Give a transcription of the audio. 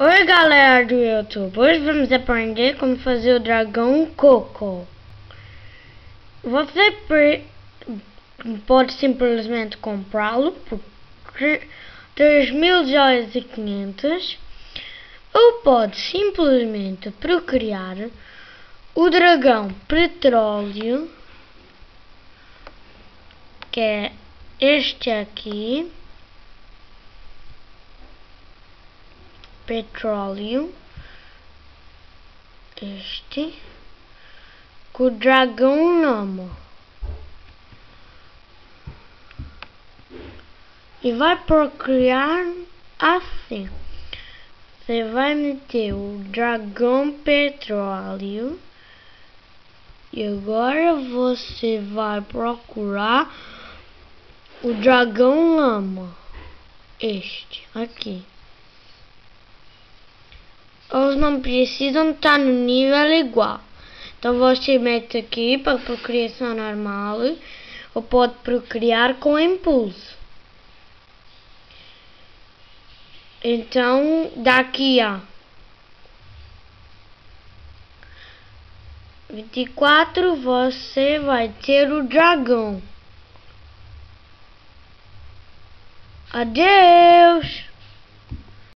Oi galera do YouTube, hoje vamos aprender como fazer o dragão Coco. Você pode simplesmente comprá-lo por 3.000 joias e 500, ou pode simplesmente procriar o dragão petróleo, que é este aqui. Petróleo, este, com o dragão Namo, e vai procriar assim. Você vai meter o dragão petróleo e agora você vai procurar o dragão lama, este aqui. Eles não precisam estar no nível igual. Então você mete aqui para procriação normal, ou pode procriar com impulso. Então daqui a 24 você vai ter o dragão. Adeus!